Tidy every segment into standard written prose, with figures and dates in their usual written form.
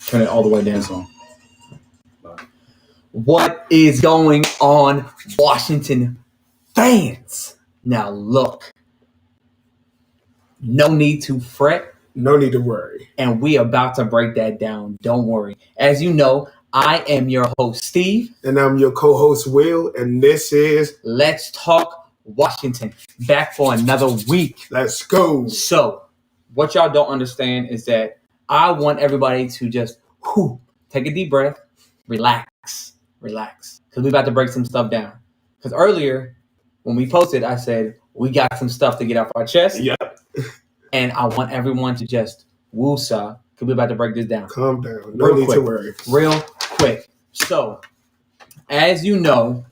Turn it all the way down. What is going on, Washington fans? Now look, no need to fret. No need to worry. And we are about to break that down. Don't worry. As you know, I am your host, Steve. And I'm your co-host, Will. And this is Let's Talk Washington. Back for another week. Let's go. So, what y'all don't understand is that I want everybody to just take a deep breath, relax. Because we're about to break some stuff down. Because earlier, when we posted, I said, we got some stuff to get off our chest. Yep. And I want everyone to just woosah, because we're about to break this down. Calm down. No need to worry. Real quick. So, as you know,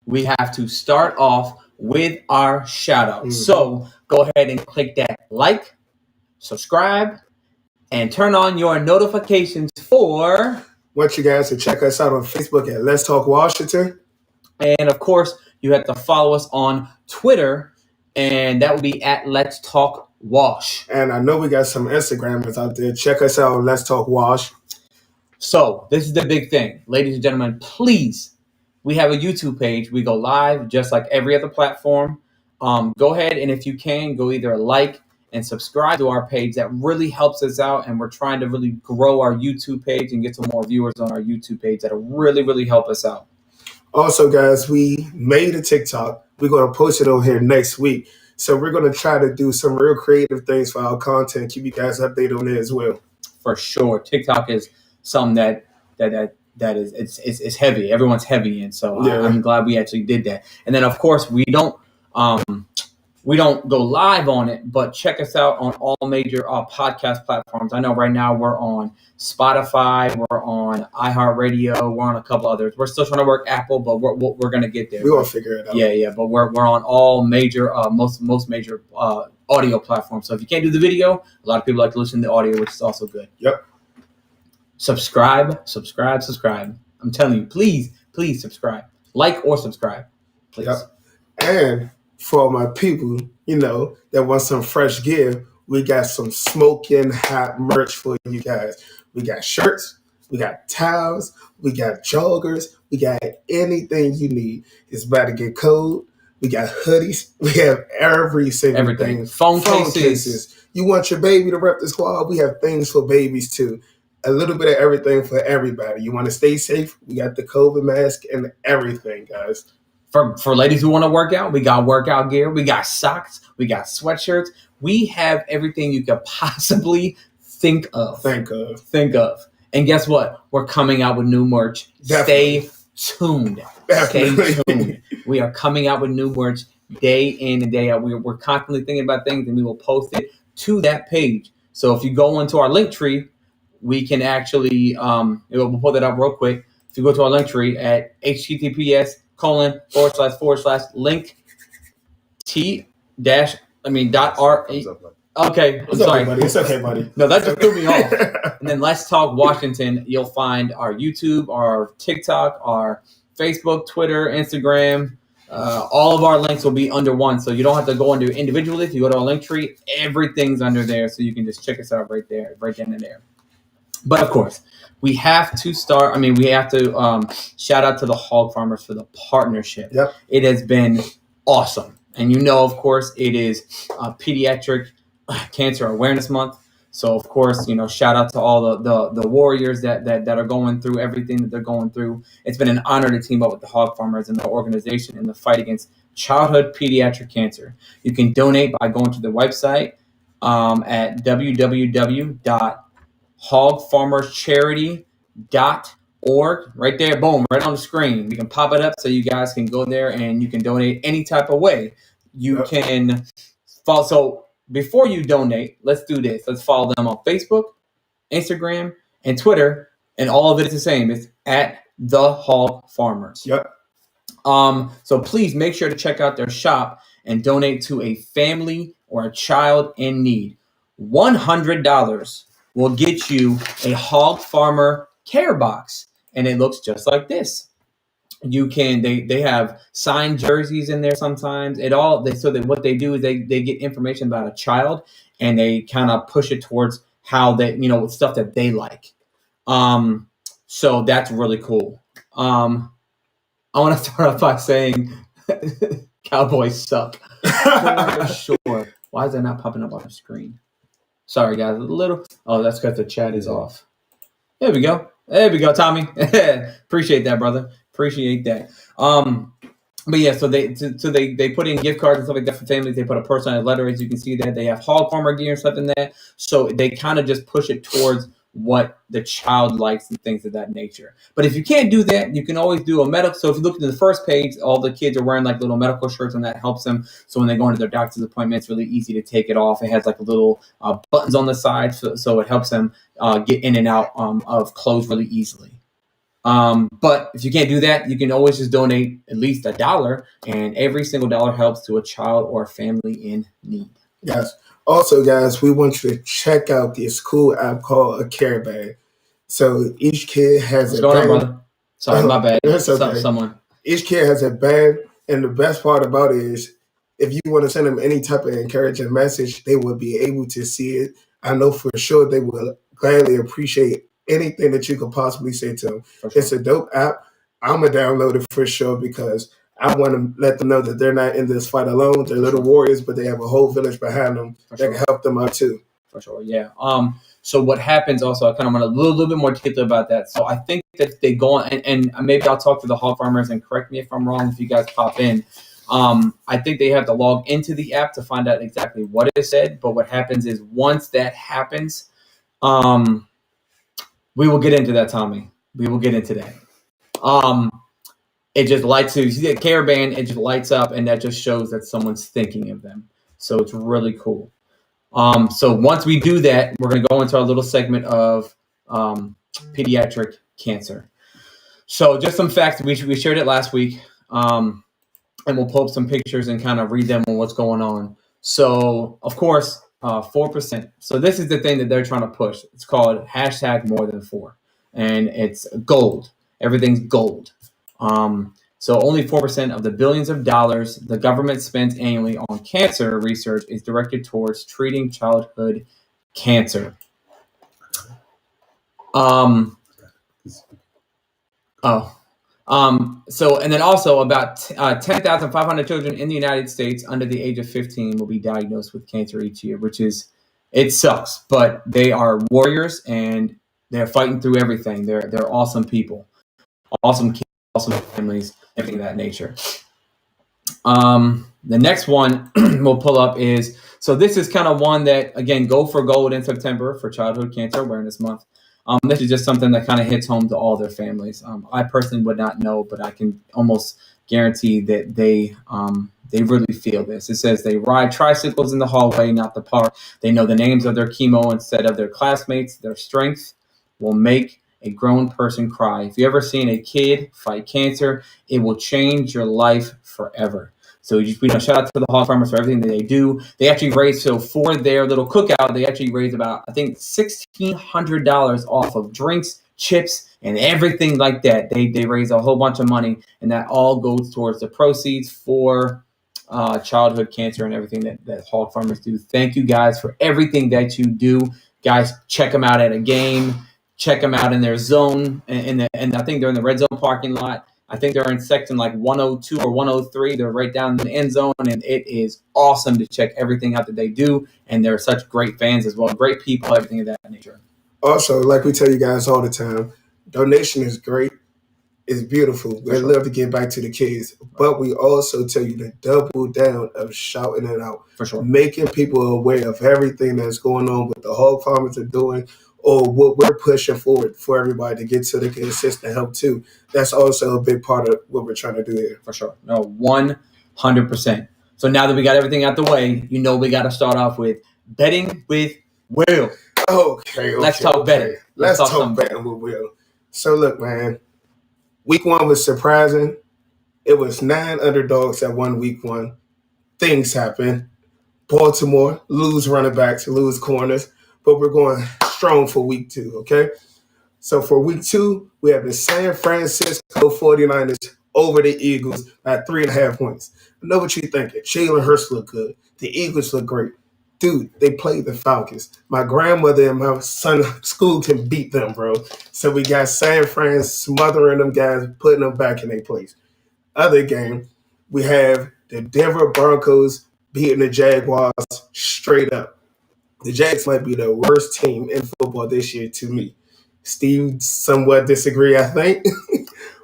we have to start off with our shout-out. Mm-hmm. So, go ahead and click that like, subscribe, and turn on your notifications for... want you guys to check us out on Facebook at Let's Talk Washington. And, of course, you have to follow us on Twitter, and that will be at Let's Talk Wash. And I know we got some Instagrammers out there. Check us out on Let's Talk Wash. So, this is the big thing. Ladies and gentlemen, please, we have a YouTube page. We go live just like every other platform. Go ahead, and if you can, go either like and subscribe to our page. That really helps us out, and we're trying to really grow our YouTube page and get some more viewers on our YouTube page. That'll really, really help us out. Also, guys, we made a TikTok. We're going to post it on here next week. So we're going to try to do some real creative things for our content. Keep you guys updated on it as well. For sure. TikTok is something that is it's heavy. Everyone's heavy in. So yeah. I'm glad we actually did that. And then, of course, we don't go live on it, but check us out on all major podcast platforms. I know right now we're on Spotify, we're on iHeartRadio, we're on a couple others. We're still trying to work Apple, but we're going to get there. We're going to figure it out. Yeah, but we're on all major, most major audio platforms. So if you can't do the video, a lot of people like to listen to the audio, which is also good. Yep. Subscribe. I'm telling you, please subscribe. Like or subscribe, please. Yep. And for my people, that want some fresh gear, we got some smoking hot merch for you guys. We got shirts, we got towels, we got joggers, we got anything you need. It's about to get cold. We got hoodies. We have everything. Phone cases. You want your baby to rep the squad? We have things for babies too. A little bit of everything for everybody. You want to stay safe? We got the COVID mask and everything, guys. For ladies who want to work out, we got workout gear. We got socks. We got sweatshirts. We have everything you could possibly think of. And guess what? We're coming out with new merch. Definitely. Stay tuned. Definitely. Stay tuned. We are coming out with new merch day in and day out. We're constantly thinking about things, and we will post it to that page. So if you go into our link tree, we can actually we'll pull that up real quick. If you go to our link tree at https://link .r. Okay, I'm sorry. It's okay, buddy. No, that just threw me off. And then Let's Talk Washington. You'll find our YouTube, our TikTok, our Facebook, Twitter, Instagram. All of our links will be under one, so you don't have to go under individually. If you go to our link tree, everything's under there, so you can just check us out right there, right then and there. But of course, we have to start. We have to shout out to the HogFarmers for the partnership. Yep. It has been awesome. And of course, it is Pediatric Cancer Awareness Month. So, of course, shout out to all the warriors that are going through everything that they're going through. It's been an honor to team up with the HogFarmers and the organization in the fight against childhood pediatric cancer. You can donate by going to the website at www.hogfarmerscharity.org. Right there, boom, right on the screen. We can pop it up so you guys can go there and you can donate any type of way. You can follow. So before you donate, let's do this. Let's follow them on Facebook, Instagram, and Twitter, and all of it is the same. It's at the HogFarmers. Yep. So please make sure to check out their shop and donate to a family or a child in need. $100 will get you a HogFarmer care box, and it looks just like this. You can they have signed jerseys in there sometimes. So that what they do is they get information about a child, and they kind of push it towards how they stuff that they like. So that's really cool. I want to start off by saying Cowboys suck. For sure. Why is that not popping up on the screen? Sorry, guys. Oh, that's because the chat is off. There we go. There we go, Tommy. Appreciate that, brother. Appreciate that. But yeah, so they put in gift cards and stuff like that for families. They put a personalized letter, as you can see that. They have HogFarmer gear and stuff in that. So they kind of just push it towards what the child likes and things of that nature. But if you can't do that, you can always do a medical. So if you look at the first page, all the kids are wearing like little medical shirts, and that helps them. So when they go into their doctor's appointment, it's really easy to take it off. It has like little buttons on the side, so it helps them get in and out of clothes really easily. But if you can't do that, you can always just donate at least $1, and every single dollar helps to a child or a family in need. Yes. Also, guys, we want you to check out this cool app called a Care Bag. So each kid has What's going on, brother? Sorry, my bad. That's okay. Someone. Each kid has a bag, and the best part about it is if you want to send them any type of encouraging message, they will be able to see it. I know for sure they will gladly appreciate anything that you could possibly say to them. Sure. It's a dope app. I'm going to download it for sure because I want to let them know that they're not in this fight alone. They're little warriors, but they have a whole village behind them that can help them out too. For sure, yeah. So what happens also, I kind of want a little bit more detail about that. So I think that they go on, and maybe I'll talk to the HogFarmers and correct me if I'm wrong if you guys pop in. I think they have to log into the app to find out exactly what it said. But what happens is once that happens, we will get into that, Tommy. We will get into that. It just lights up. You see that care band, it just lights up, and that just shows that someone's thinking of them. So it's really cool. So once we do that, we're going to go into our little segment of pediatric cancer. So just some facts. We shared it last week, and we'll pull up some pictures and kind of read them on what's going on. So, of course, 4%. So this is the thing that they're trying to push. It's called #MoreThan4, and it's gold. Everything's gold. So only 4% of the billions of dollars the government spends annually on cancer research is directed towards treating childhood cancer. So, and then also about 10,500 children in the United States under the age of 15 will be diagnosed with cancer each year, it sucks, but they are warriors and they're fighting through everything. They're awesome people, awesome kids, awesome families, everything of that nature. The next one we'll pull up is, so this is kind of one that, again, go for gold in September for Childhood Cancer Awareness Month. This is just something that kind of hits home to all their families. I personally would not know, but I can almost guarantee that they really feel this. It says they ride tricycles in the hallway, not the park. They know the names of their chemo instead of their classmates. Their strength will make a grown person cry. If you ever seen a kid fight cancer, it will change your life forever. So shout out to the HogFarmers for everything that they do. They actually raise, so for their little cookout, they actually raise about, I think, $1,600 off of drinks, chips, and everything like that. They raise a whole bunch of money, and that all goes towards the proceeds for childhood cancer and everything that HogFarmers do. Thank you guys for everything that you do. Guys, check them out at a game. Check them out in their zone, and I think they're in the red zone parking lot. I think they're in section like 102 or 103. They're right down in the end zone, and it is awesome to check everything out that they do. And they're such great fans as well, great people, everything of that nature. Also, like we tell you guys all the time, donation is great. It's beautiful. We love to get back to the kids, but we also tell you to double down of shouting it out. For sure. Making people aware of everything that's going on, what the HogFarmers are doing, or what we're pushing forward for everybody to get so they can assist and help too. That's also a big part of what we're trying to do here. For sure. No, 100%. So now that we got everything out the way, we got to start off with betting with Will. Okay. Let's talk betting. Let's talk betting with Will. So look, man, week 1 was surprising. It was 9 underdogs that won week 1. Things happen. Baltimore lose running backs, lose corners, but we're going strong for week 2, okay? So for week 2, we have the San Francisco 49ers over the Eagles at 3.5 points. I know what you're thinking. Jalen Hurts look good. The Eagles look great. Dude, they played the Falcons. My grandmother and my son's school can beat them, bro. So we got San Fran smothering them guys, putting them back in their place. Other game, we have the Denver Broncos beating the Jaguars straight up. The Jags might be the worst team in football this year to me. Steve somewhat disagree, I think.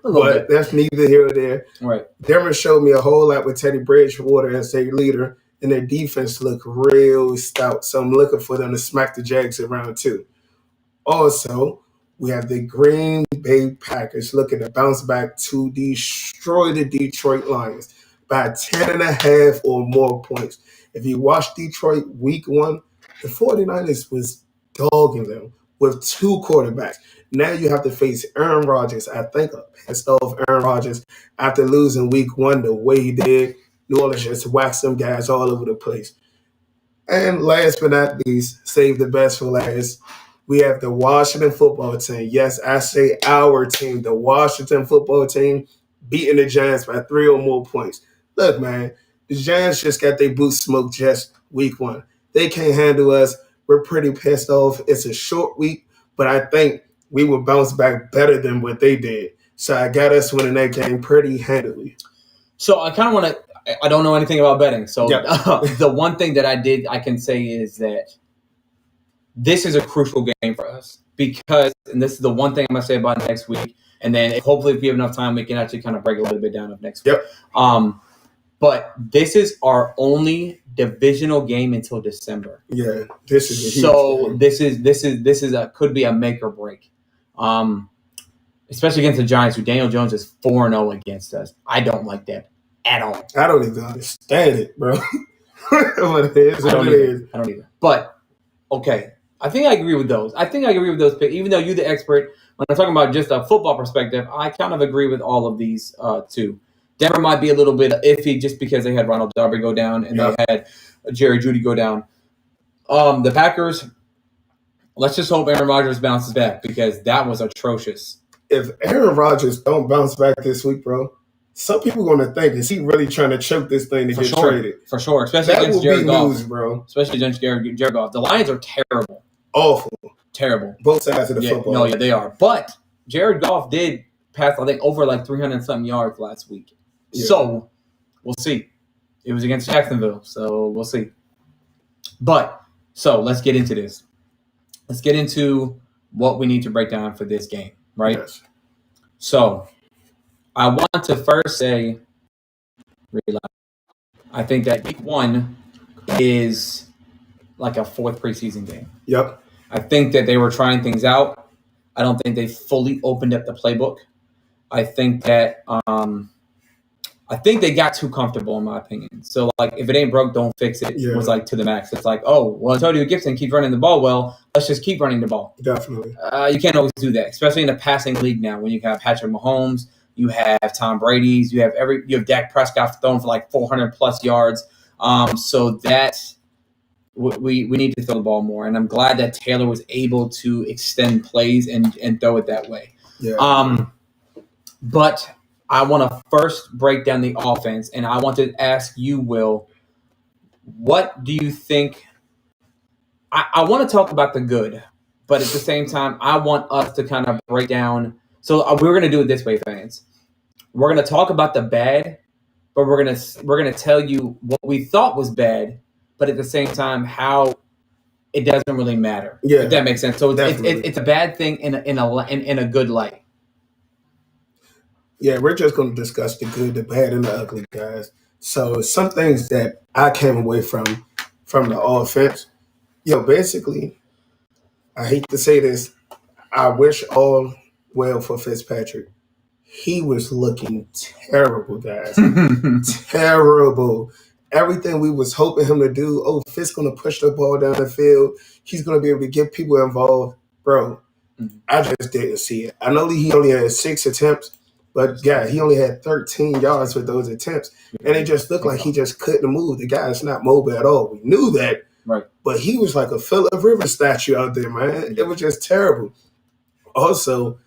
But that's neither here or there. Right. Denver showed me a whole lot with Teddy Bridgewater as their leader, and their defense looked real stout. So I'm looking for them to smack the Jags around too. Also, we have the Green Bay Packers looking to bounce back to destroy the Detroit Lions by 10.5 or more points. If you watch Detroit week 1, the 49ers was dogging them with 2 quarterbacks. Now you have to face Aaron Rodgers. I think pissed off Aaron Rodgers after losing week 1 the way he did. New Orleans just waxed them guys all over the place. And last but not least, save the best for last, we have the Washington football team. Yes, I say our team, the Washington football team, beating the Giants by 3 or more points. Look, man, the Giants just got their boots smoked just week 1. They can't handle us. We're pretty pissed off. It's a short week, but I think we will bounce back better than what they did. So I got us winning that game pretty handily. So I kind of want to – I don't know anything about betting. So the one thing that I can say is that this is a crucial game for us because – and this is the one thing I'm going to say about next week. And then hopefully if we have enough time, we can actually kind of break a little bit down of next week. But this is our only divisional game until December. Yeah, this is a huge game. This is could be a make or break. Especially against the Giants, who Daniel Jones is 4-0 against us. I don't like that at all. I don't even understand it, bro. What it is, I don't either. But, okay, I think I agree with those. Picks. Even though you're the expert, when I'm talking about just a football perspective, I kind of agree with all of these too. Denver might be a little bit iffy just because they had Ronald Darby go down and they had Jerry Jeudy go down. The Packers, let's just hope Aaron Rodgers bounces back because that was atrocious. If Aaron Rodgers don't bounce back this week, bro, some people are going to think, is he really trying to choke this thing to get traded? For sure. Especially that against Jared Goff. News, bro. Especially against Jared Goff. The Lions are terrible. Awful. Terrible. Both sides of the football. No, they are. But Jared Goff did pass, I think, over like 300-something yards last week. Yeah. So, we'll see. It was against Jacksonville, so we'll see. But, so let's get into this. Let's get into what we need to break down for this game, right? Yes. So, I want to first say, I think that week 1 is like a 4th preseason game. Yep. I think that they were trying things out. I don't think they fully opened up the playbook. I think that they got too comfortable, in my opinion. So, like, if it ain't broke, don't fix it. Yeah. It was like to the max. It's like, oh, well, Antonio Gibson keeps running the ball well. Let's just keep running the ball. Definitely. You can't always do that, especially in a passing league now when you have Patrick Mahomes, you have Tom Brady's, you have Dak Prescott throwing for like 400+ yards. So that we need to throw the ball more, and I'm glad that Taylor was able to extend plays and throw it that way. Yeah. But I want to first break down the offense, and I want to ask you, Will, what do you think? I want to talk about the good, but at the same time, I want us to kind of break down. So we're going to do it this way, fans. We're going to talk about the bad, but we're going to tell you what we thought was bad, but at the same time, how it doesn't really matter. Yeah, if that makes sense. So it's a bad thing in a good light. Yeah, we're just going to discuss the good, the bad, and the ugly, guys. So some things that I came away from the offense, basically, I hate to say this, I wish all well for Fitzpatrick. He was looking terrible, guys. Terrible. Everything we was hoping him to do, Fitz going to push the ball down the field. He's going to be able to get people involved. Bro, I just didn't see it. I know he only had 6 attempts. But, he only had 13 yards with those attempts. And it just looked like he just couldn't move. The guy's not mobile at all. We knew that. Right. But he was like a Phillip Rivers statue out there, man. It was just terrible. Also,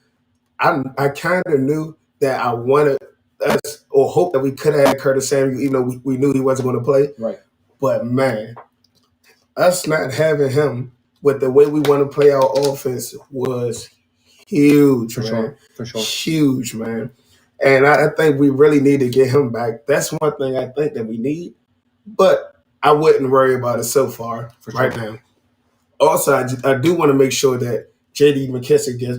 I kind of knew that I wanted us or hoped that we could have had Curtis Samuel, even though we knew he wasn't going to play. Right. But, man, us not having him with the way we want to play our offense was huge, man. For sure. Huge, man. And I think we really need to get him back. That's one thing I think that we need. But I wouldn't worry about it so far right now. Also, I do want to make sure that J.D. McKissick gets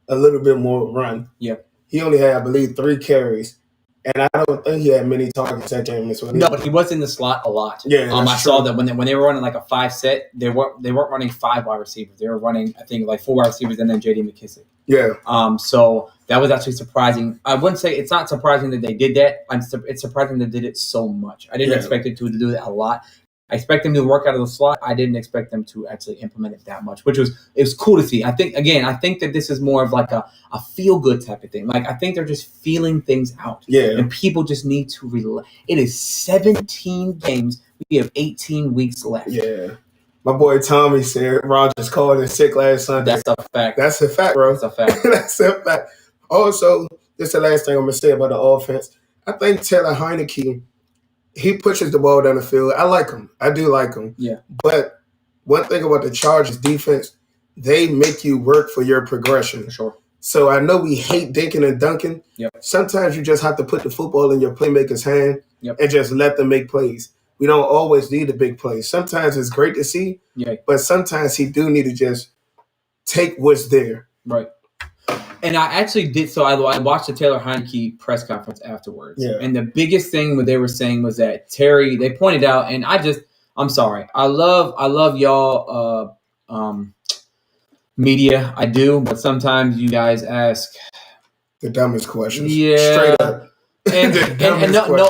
a little bit more run. Yeah. He only had, I believe, 3 carries. And I don't think he had many targets that game this week. No, but he was in the slot a lot. Yeah, I saw that when they were running like a 5 set, they weren't running 5 wide receivers. They were running, I think, like 4 wide receivers and then J.D. McKissick. Yeah. So that was actually surprising. I wouldn't say it's not surprising that they did that. It's surprising they did it so much. I didn't expect it to do that a lot. I expect them to work out of the slot. I didn't expect them to actually implement it that much, it was cool to see. I think that this is more of like a feel good type of thing. Like I think they're just feeling things out. Yeah. And people just need to relax. It is 17 games. We have 18 weeks left. Yeah. My boy Tommy said Rogers called in sick last Sunday. That's a fact. That's a fact, bro. That's a fact. That's a fact. Also, this is the last thing I'm going to say about the offense. I think Taylor Heineke, he pushes the ball down the field. I like him. I do like him. Yeah. But one thing about the Chargers defense, they make you work for your progression. For sure. So I know we hate dinking and dunking. Yep. Sometimes you just have to put the football in your playmaker's hand and just let them make plays. We don't always need the big plays. Sometimes it's great to see, but sometimes he do need to just take what's there. Right. And I actually did. So I watched the Taylor Heineke press conference afterwards. Yeah. And the biggest thing what they were saying was that Terry, they pointed out, and I'm sorry. I love y'all media. I do. But sometimes you guys ask the dumbest questions. Yeah. Straight up. And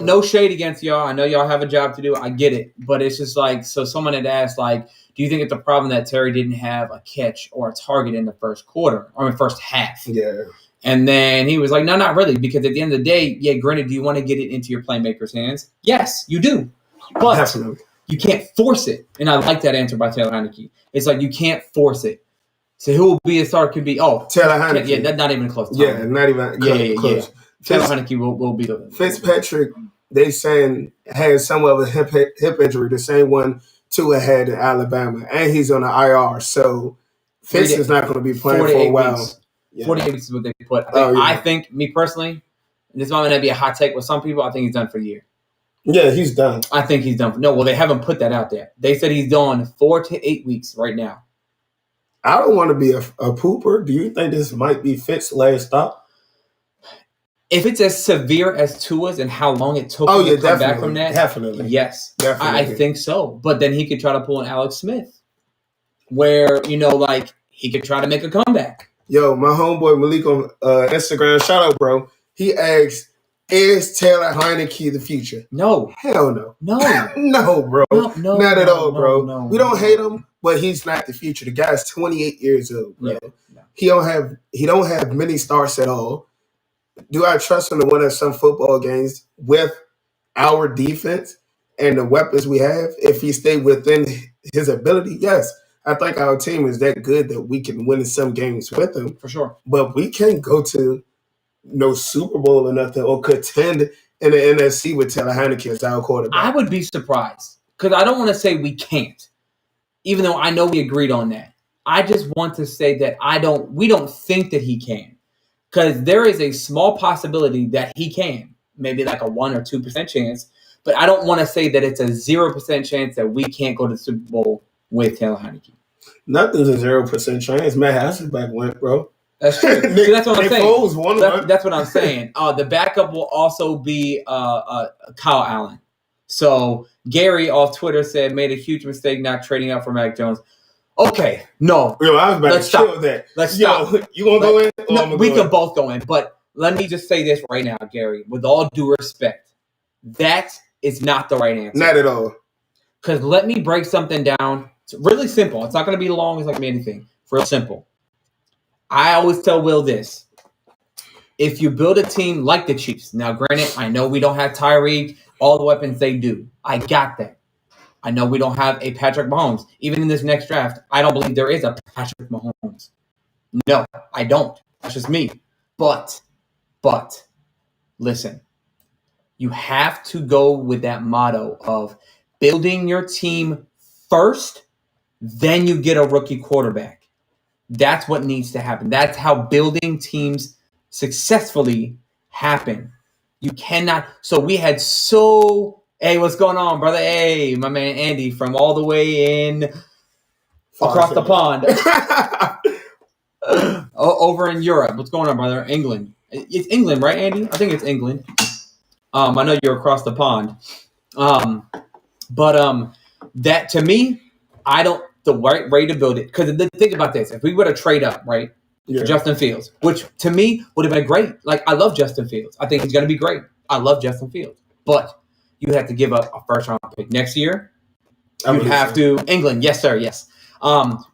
no shade against y'all. I know y'all have a job to do. I get it. But it's just like, so someone had asked, like, do you think it's a problem that Terry didn't have a catch or a target in the first quarter or in the first half? Yeah. And then he was like, no, not really. Because at the end of the day, yeah, granted, do you want to get it into your playmaker's hands? Yes, you do. But Definitely. You can't force it. And I like that answer by Taylor Heineke. It's like you can't force it. So who will be a starter could be, Taylor Heineke. Yeah, that's not even close. Yeah, not even close. Yeah. Taylor Heineke will be the Fitzpatrick, they saying, had somewhat of a hip injury, the same one Tua had in Alabama, and he's on the IR. So Fitz is not going to be playing for a while. 48 weeks is what they put. I think, me personally, this might not be a hot take with some people, I think he's done for the year. Yeah, he's done. I think he's done. No, well, they haven't put that out there. They said he's done 4 to 8 weeks right now. I don't want to be a pooper. Do you think this might be Fitz's last stop? If it's as severe as Tua's and how long it took him to come back from that, definitely. Yes. Definitely. I think so. But then he could try to pull an Alex Smith where, like he could try to make a comeback. Yo, my homeboy Malik on Instagram, shout out, bro. He asked, is Taylor Heineke the future? No. Hell no. No. No, bro. No, not at all, bro. No, we don't hate him, but he's not the future. The guy's 28 years old, bro. Yeah. No. He don't have many starts at all. Do I trust him to win us some football games with our defense and the weapons we have? If he stayed within his ability, yes. I think our team is that good that we can win some games with him. For sure. But we can't go to no Super Bowl or nothing or contend in the NFC with Taylor Heineke as our quarterback. I would be surprised because I don't want to say we can't, even though I know we agreed on that. I just want to say that we don't think that he can. Because there is a small possibility that he can, maybe like a 1 or 2% chance, but I don't want to say that it's a 0% chance that we can't go to the Super Bowl with Taylor Heineke. Nothing's a 0% chance. Matt Hasselbeck went, bro. That's true. See, that's what I'm saying. That's what I'm saying. The backup will also be Kyle Allen. So Gary off Twitter said made a huge mistake not trading out for Mac Jones. Okay, no. Yo, I was about to kill that. Let's stop. You want to go in? No, we can both go in. But let me just say this right now, Gary. With all due respect, that is not the right answer. Not at all. Because let me break something down. It's really simple. It's not going to be long. It's not going to be anything. It's real simple. I always tell Will this. If you build a team like the Chiefs, now granted, I know we don't have Tyreek, all the weapons they do. I got that. I know we don't have a Patrick Mahomes. Even in this next draft, I don't believe there is a Patrick Mahomes. No, I don't. That's just me. But, listen. You have to go with that motto of building your team first Then you get a rookie quarterback. That's what needs to happen. That's how building teams successfully happen. You cannot. So we had hey, what's going on, brother? Hey, my man Andy from all the way in across the pond. Over in Europe. What's going on, brother? England. It's England, right, Andy? I think it's England. I know you're across the pond. But that to me, the right way to build it. Because think about this: if we were to trade up, right, for Justin Fields, which to me would have been great. Like I love Justin Fields. I think he's going to be great. I love Justin Fields, but you have to give up a first round pick next year. You have to England, yes sir, yes.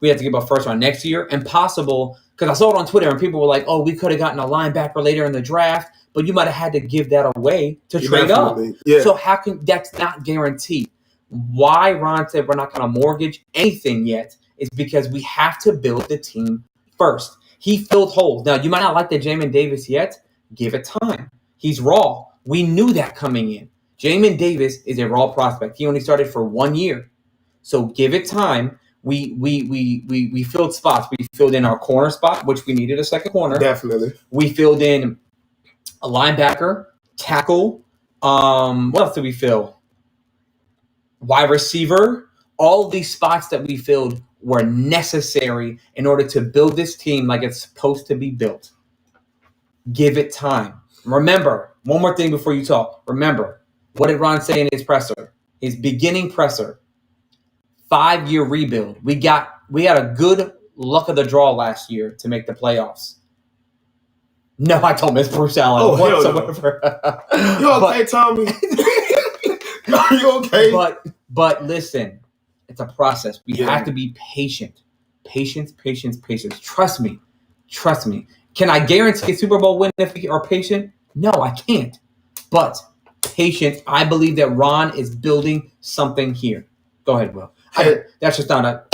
We have to give up first round next year, and possible because I saw it on Twitter and people were like, "Oh, we could have gotten a linebacker later in the draft." But you might have had to give that away to trade up. Yeah. So how can that's not guaranteed? Why Ron said we're not going to mortgage anything yet is because we have to build the team first. He filled holes. Now, you might not like the Jamin Davis yet. Give it time. He's raw. We knew that coming in. Jamin Davis is a raw prospect. He only started for 1 year. So give it time. We filled spots. We filled in our corner spot, which we needed a second corner. Definitely. We filled in a linebacker, tackle. What else did we fill? Wide receiver. All these spots that we filled were necessary in order to build this team like it's supposed to be built. Give it time. Remember, one more thing before you talk. Remember, what did Ron say in his presser? His beginning presser. 5-year rebuild. We had a good luck of the draw last year to make the playoffs. No, I told Miss Bruce Allen whatsoever. No. You okay, Tommy? Are you okay? But listen, it's a process. We have to be patient. Patience. Trust me. Can I guarantee a Super Bowl win if we are patient? No, I can't. But patience. I believe that Ron is building something here. Go ahead, bro. That's just not a.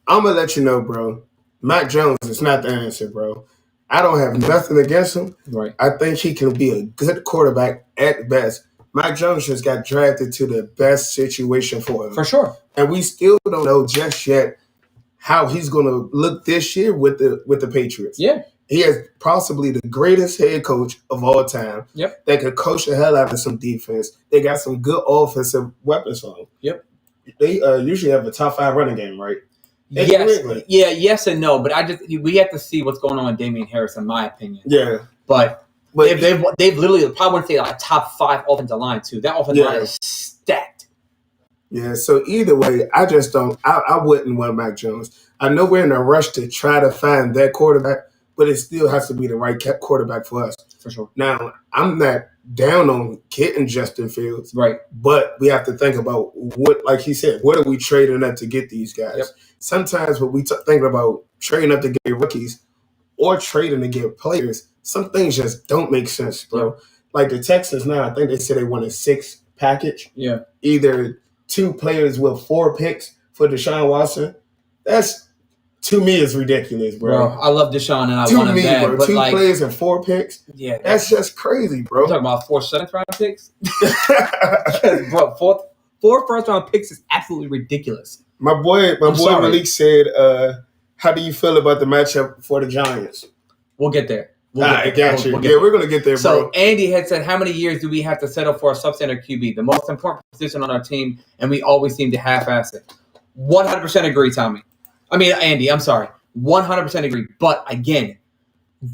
I'm gonna let you know, bro. Mac Jones is not the answer, bro. I don't have nothing against him. Right. I think he can be a good quarterback at best. Mac Jones just got drafted to the best situation for him. For sure. And we still don't know just yet how he's going to look this year with the Patriots. Yeah. He has possibly the greatest head coach of all time. Yep. That could coach the hell out of some defense. They got some good offensive weapons for him. Yep. They usually have a top 5 running game, right? Yes and no, but we have to see what's going on with Damian Harris, in my opinion. Yeah. But they've literally probably want to say like top 5 offensive line too. That offensive line is stacked. Yeah, so either way, I just don't. I wouldn't want Mac Jones. I know we're in a rush to try to find that quarterback, but it still has to be the right quarterback for us. For sure. Now, I'm not down on getting Justin Fields, right? But we have to think about what, like he said, what are we trading up to get these guys? Yep. Sometimes when we thinking about trading up to get rookies or trading to get players, some things just don't make sense, bro. Yep. Like the Texans now, I think they said they want a 6 package. Yeah. Either 2 players with 4 picks for Deshaun Watson. That's, to me, is ridiculous, bro. I love Deshaun and I want him bad. Bro, but 2 players and 4 picks? Yeah. That's just crazy, bro. You're talking about 4 7th-round picks? Bro, 4 first-round picks is absolutely ridiculous. My boy Malik said, how do you feel about the matchup for the Giants? We'll get there. I got you. We're going to get there, bro. So Andy had said, how many years do we have to settle for a substandard QB? The most important position on our team, and we always seem to half-ass it. 100% agree, Tommy. Andy, I'm sorry. 100% agree. But again,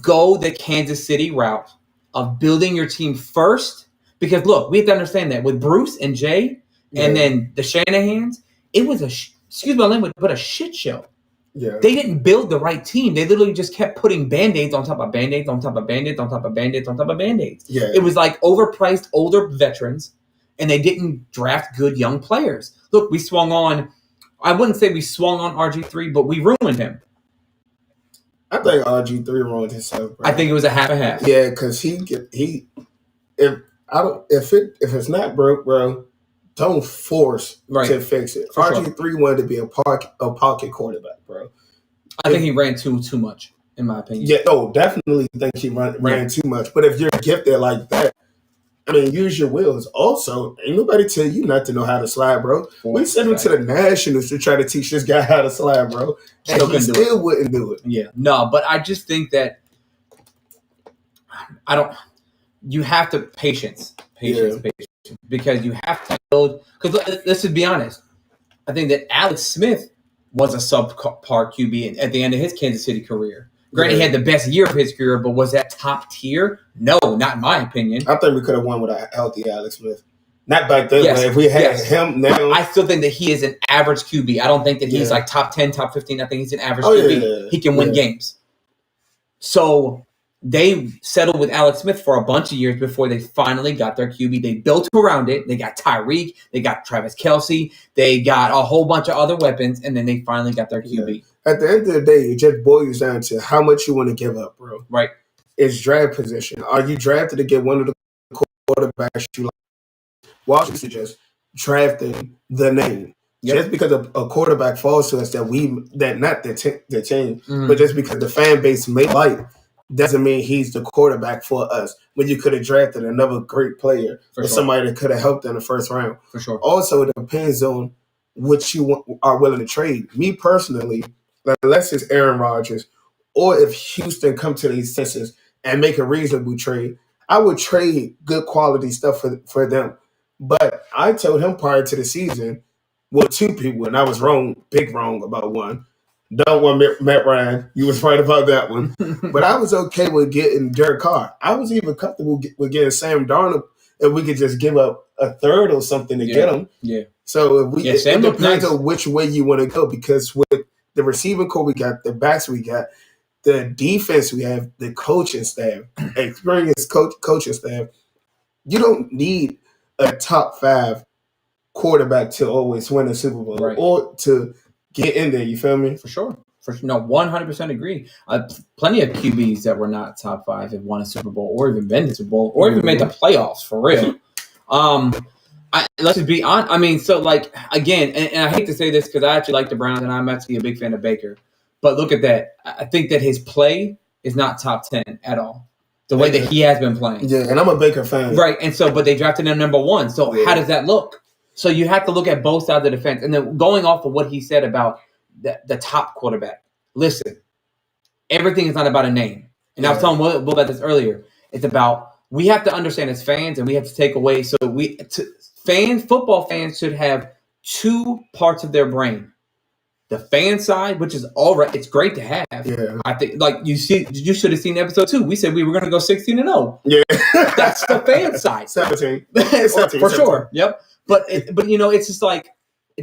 go the Kansas City route of building your team first. Because look, we have to understand that with Bruce and Jay and then the Shanahans, it was excuse my language, but a shit show. Yeah. They didn't build the right team. They literally just kept putting Band-Aids on top of Band-Aids on top of Band-Aids on top of Band-Aids on top of Band-Aids. Yeah. It was like overpriced older veterans, and they didn't draft good young players. Look, we swung on. I wouldn't say we swung on RG3, but we ruined him. I think RG3 ruined himself, bro. I think it was a half and half. Yeah, because if it's not broke, bro, don't force to fix it. For RG3 wanted to be a pocket quarterback, bro. I think he ran too much, in my opinion. Yeah, definitely think he ran too much. But if you're gifted like that, I mean, use your wheels. Also, ain't nobody tell you not to know how to slide, bro. We sent him to the Nationals to try to teach this guy how to slide, bro. And he still wouldn't do it. Yeah. No, but I just think that you have to patience, because you have to build. Because let's just be honest. I think that Alex Smith was a subpar QB at the end of his Kansas City career. Granted, he had the best year of his career, but was that top tier? No, not in my opinion. I think we could have won with a healthy Alex Smith. Not back then, but if we had him now. I still think that he is an average QB. I don't think that he's like top 10, top 15. I think he's an average QB. Yeah. He can win games. So they settled with Alex Smith for a bunch of years before they finally got their QB. They built around it. They got Tyreek. They got Travis Kelce. They got a whole bunch of other weapons, and then they finally got their QB. Yeah. At the end of the day, it just boils down to how much you want to give up, bro. Right. It's draft position. Are you drafted to get one of the quarterbacks you like? Washington is just drafting the name. Yep. Just because a quarterback falls to us not the team, but just because the fan base may like, doesn't mean he's the quarterback for us. When you could have drafted another great player or somebody that could have helped in the first round. For sure. Also, it depends on what you are willing to trade. Me personally, unless it's Aaron Rodgers, or if Houston come to these senses and make a reasonable trade, I would trade good quality stuff for them. But I told him prior to the season, well, two people, and I was big wrong about one. Don't want Matt Ryan. You was right about that one. But I was okay with getting Derek Carr. I was even comfortable with getting Sam Darnold if we could just give up a third or something to get him. Yeah. So it depends on which way you want to go, because with the receiving core we got, the backs we got, the defense we have, the coaching staff, experienced coaching staff, you don't need a top 5 quarterback to always win a Super Bowl or to get in there. You feel me? For sure. No, 100% agree. Plenty of QBs that were not top 5 have won a Super Bowl or even been to Super Bowl or even made the playoffs, for real. Let's just be honest. I mean, so like, again, and I hate to say this because I actually like the Browns and I'm actually a big fan of Baker. But look at that. I think that his play is not top 10 at all. The way that he has been playing. Yeah, and I'm a Baker fan. Right. And so, but they drafted him number 1. So how does that look? So you have to look at both sides of the fence. And then going off of what he said about the top quarterback. Listen, everything is not about a name. And I was telling Will about this earlier. It's about, we have to understand as fans, and we have to take away. So football fans should have 2 parts of their brain. The fan side, which is all right, it's great to have. Yeah. I think, like you should have seen episode 2. We said we were going to go 16-0. Yeah, that's the fan side. 17, for sure. Yep. But it's just like,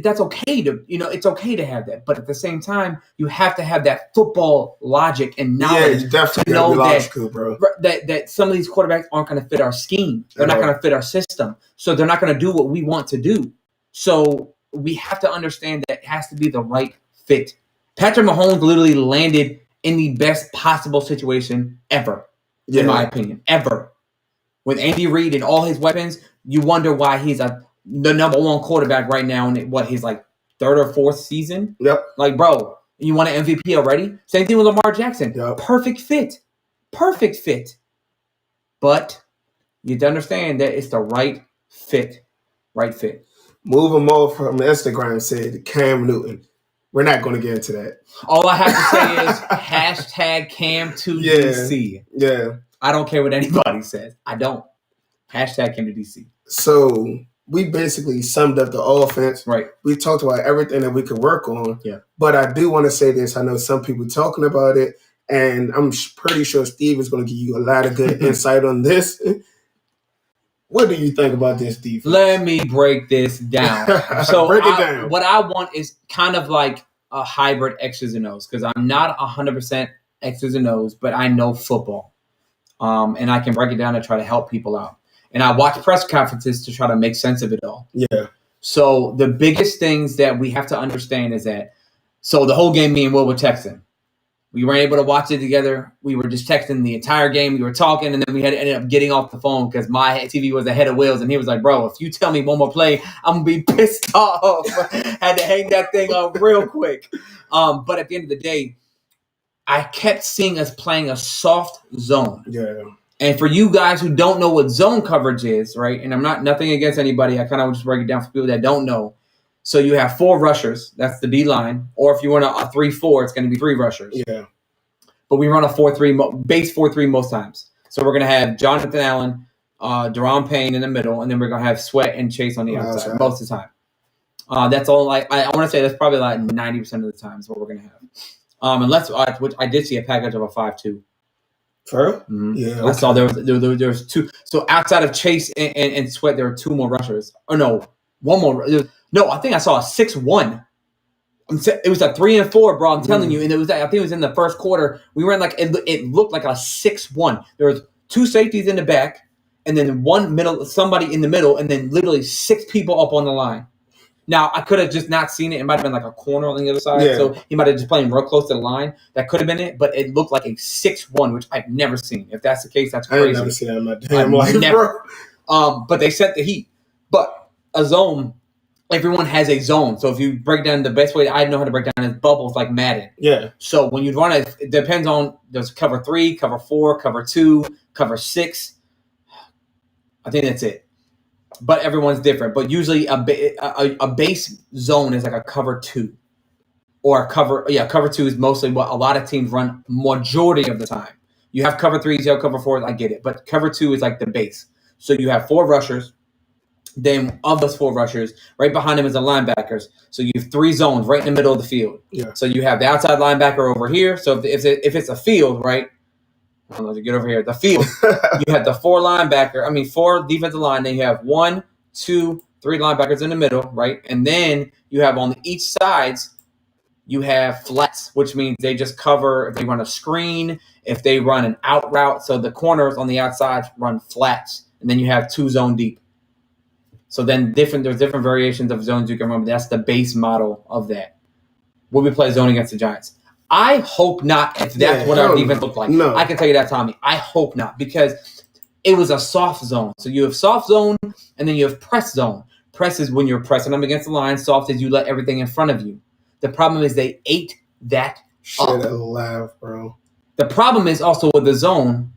that's okay to it's okay to have that. But at the same time, you have to have that football logic and knowledge. Yeah, definitely to know logical, bro. That some of these quarterbacks aren't going to fit our scheme. They're not going to fit our system. So they're not going to do what we want to do. So we have to understand that it has to be the right fit. Patrick Mahomes literally landed in the best possible situation ever, in my opinion, ever. With Andy Reid and all his weapons, you wonder why he's the number 1 quarterback right now in his like 3rd or 4th season. Yep. Like, bro, you want an MVP already? Same thing with Lamar Jackson. Yep. Perfect fit. But you have to understand that it's the right fit. Moving more from Instagram said Cam Newton. We're not going to get into that. All I have to say is #Cam2DC. Yeah. I don't care what anybody says. I don't. #Cam2DC. So we basically summed up the offense. Right. We talked about everything that we could work on. Yeah. But I do want to say this. I know some people talking about it, and I'm pretty sure Steve is going to give you a lot of good insight on this. What do you think about this defense? Let me break this down. So break it down. What I want is kind of like a hybrid X's and O's, because I'm not 100% X's and O's, but I know football. And I can break it down and try to help people out. And I watch press conferences to try to make sense of it all. Yeah. So the biggest things that we have to understand is that, so the whole game, me and Will were texting. We weren't able to watch it together. We were just texting the entire game. We were talking, and then we had to end up getting off the phone because my TV was ahead of Will's, and he was like, bro, if you tell me one more play, I'm going to be pissed off. Had to hang that thing up real quick. But at the end of the day, I kept seeing us playing a soft zone. Yeah. And for you guys who don't know what zone coverage is, right? And I'm nothing against anybody. I kind of just break it down for people that don't know. So you have 4 rushers. That's the D line. Or if you run a 3-4, it's going to be 3 rushers. Yeah. But we run a 4-3, base 4-3 most times. So we're going to have Jonathan Allen, Deron Payne in the middle, and then we're going to have Sweat and Chase on the outside most of the time. That's all. Like I want to say that's probably like 90% of the time is what we're going to have. Unless which I did see a package of a 5-2. For real? Mm-hmm. Yeah. Okay. I saw there was 2. So outside of Chase and Sweat, there were 2 more rushers. Or no, 1 more. No, I think I saw a 6-1. It was a 3 and 4, bro. I'm telling you, and it was. I think it was in the first quarter. We ran like it looked like a 6-1. There was 2 safeties in the back, and then somebody in the middle, and then literally 6 people up on the line. Now I could have just not seen it. It might have been like a corner on the other side, so he might have just playing real close to the line. That could have been it, but it looked like a 6-1, which I've never seen. If that's the case, that's crazy. I ain't never seen that in my damn life, never. But they set the heat. But a zone. Everyone has a zone. So if you break down, the best way I know how to break down is bubbles like Madden. Yeah. So when you run it depends on there's cover 3, cover 4, cover 2, cover 6. I think that's it. But everyone's different. But usually a base zone is like a cover 2. Or cover 2 is mostly what a lot of teams run majority of the time. You have cover 3s, you have cover 4s, I get it. But cover 2 is like the base. So you have 4 rushers. Then of those 4 rushers, right behind them is the linebackers. So you have 3 zones right in the middle of the field. Yeah. So you have the outside linebacker over here. So if it's a field, right? I don't know, to get over here. The field. You have the 4 defensive line. Then you have 1, 2, 3 linebackers in the middle, right? And then you have on each sides, you have flats, which means they just cover if they run a screen, if they run an out route. So the corners on the outside run flats. And then you have 2 zone deep. So then there's different variations of zones you can run, but that's the base model of that. Will we play zone against the Giants? I hope not, if that's what our defense looked like. No. I can tell you that, Tommy. I hope not, because it was a soft zone. So you have soft zone, and then you have press zone. Press is when you're pressing them against the line. Soft is you let everything in front of you. The problem is they ate that shit up. alive, bro. The problem is also with the zone.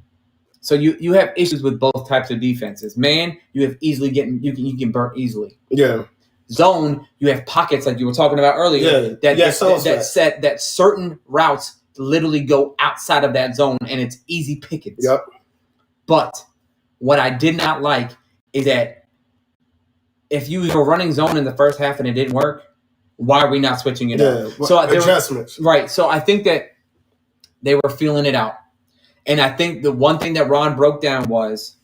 So you have issues with both types of defenses. Man, you have easily you can burn easily. Yeah. Zone, you have pockets like you were talking about earlier. That certain routes literally go outside of that zone, and it's easy pickings. Yep. But what I did not like is that if you were running zone in the first half and it didn't work, why are we not switching it up? So adjustments. Right. So I think that they were feeling it out. And I think the one thing that Ron broke down was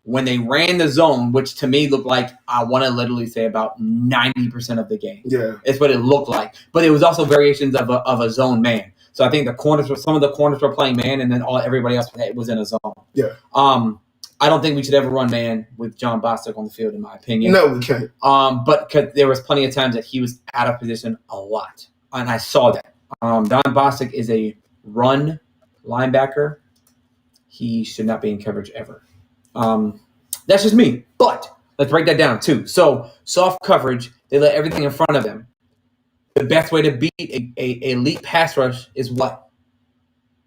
when they ran the zone, which to me looked like, I want to literally say about 90% of the game. Yeah. It's what it looked like. But it was also variations of a zone man. So I think some of the corners were playing man, and then everybody else was in a zone. Yeah. I don't think we should ever run man with John Bostic on the field, in my opinion. No, we can't. But cause there was plenty of times that he was out of position a lot. And I saw that. Don Bostic is a run linebacker. He should not be in coverage ever. That's just me. But let's break that down too. So soft coverage, they let everything in front of them. The best way to beat a elite pass rush is what?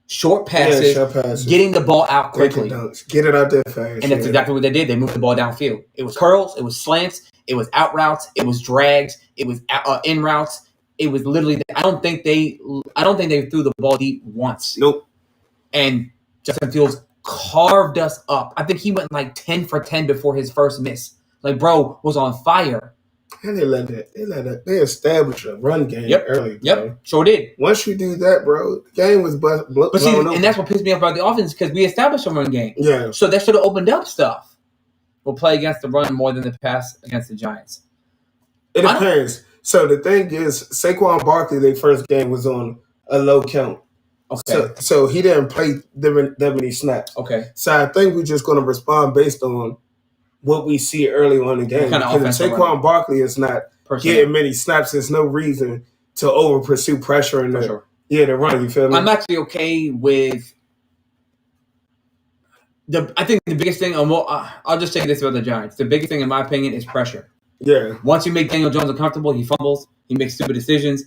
Short passes, getting the ball out quickly. Get it out there fast. And that's exactly what they did. They moved the ball downfield. It was curls, it was slants, it was out routes, it was drags, it was in routes. It was literally. I don't think they threw the ball deep once. Nope. And Justin Fields carved us up. I think he went like 10 for 10 before his first miss. Like, bro was on fire. And they established a run game early, bro. Yep, sure did. Once you do that, bro, the game was blown open. And that's what pissed me off about the offense, because we established a run game. Yeah. So that should have opened up stuff. We'll play against the run more than the pass against the Giants. It depends. So the thing is, Saquon Barkley, their first game was on a low count. Okay. So he didn't play that many snaps. Okay. So I think we're just going to respond based on what we see early on in the game. Because if Saquon Barkley is not getting many snaps, there's no reason to over pursue pressure in the run. You feel me? I'm actually okay with I think the biggest thing. I'll just say this about the Giants. The biggest thing, in my opinion, is pressure. Yeah. Once you make Daniel Jones uncomfortable, he fumbles. He makes stupid decisions.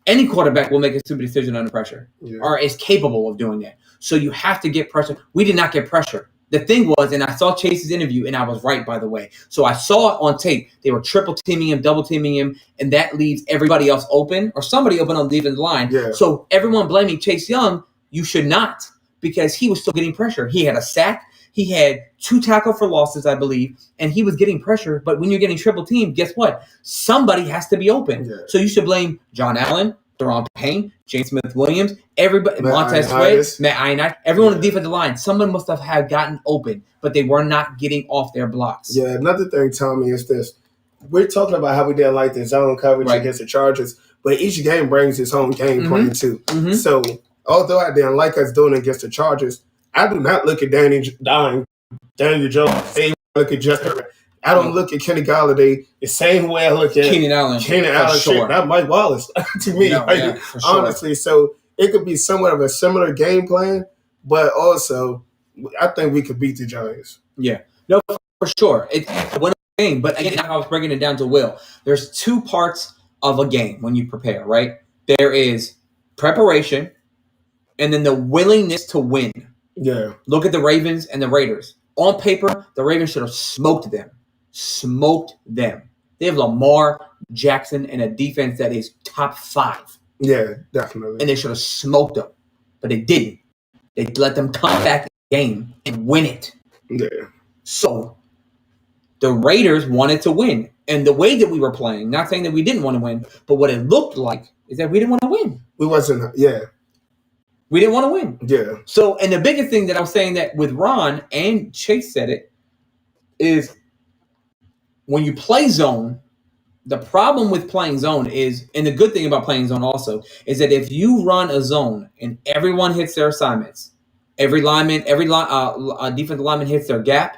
Any quarterback will make a stupid decision under pressure, or is capable of doing that. So you have to get pressure. We did not get pressure. the thing was, and I saw Chase's interview, and I was right, by the way. So I saw it on tape. They were triple teaming him, double teaming him, and that leaves everybody else open or somebody open on the defensive line. Yeah. So everyone blaming Chase Young, you should not, because he was still getting pressure. He had a sack. He had 2 tackle for losses, I believe, and he was getting pressure. But when you're getting triple teamed, guess what? Somebody has to be open. Yeah. So you should blame John Allen, Deron Payne, James Smith-Williams, everybody, Matt Montez Sweat, Matt Ioannidis, everyone on the defensive line. Someone must have had gotten open, but they were not getting off their blocks. Yeah, another thing, Tommy, is this. We're talking about how we didn't like the zone coverage against the Chargers, but each game brings its own game plan too. Mm-hmm. So although I didn't like us doing it against the Chargers, I do not look at Daniel Jones. I look at Justin. I don't look at Kenny Galladay the same way I look at Keenan Allen. Sure. Not Mike Wallace to me. Honestly, so it could be somewhat of a similar game plan, but also I think we could beat the Giants. Yeah, no, for sure. It's one game, but again, I was breaking it down to Will. There's 2 parts of a game when you prepare, right? There is preparation, and then the willingness to win. Yeah. Look at the Ravens and the Raiders. On paper, the Ravens should have smoked them. They have Lamar Jackson and a defense that is top 5. Yeah, definitely. And they should have smoked them, but they didn't. They let them come back in the game and win it. Yeah. So the Raiders wanted to win. And the way that we were playing, not saying that we didn't want to win, but what it looked like is that we didn't want to win. We didn't want to win. Yeah. So, and the biggest thing that I was saying that with Ron, and Chase said it, is when you play zone, the problem with playing zone is, and the good thing about playing zone also, is that if you run a zone and everyone hits their assignments, every defensive lineman hits their gap,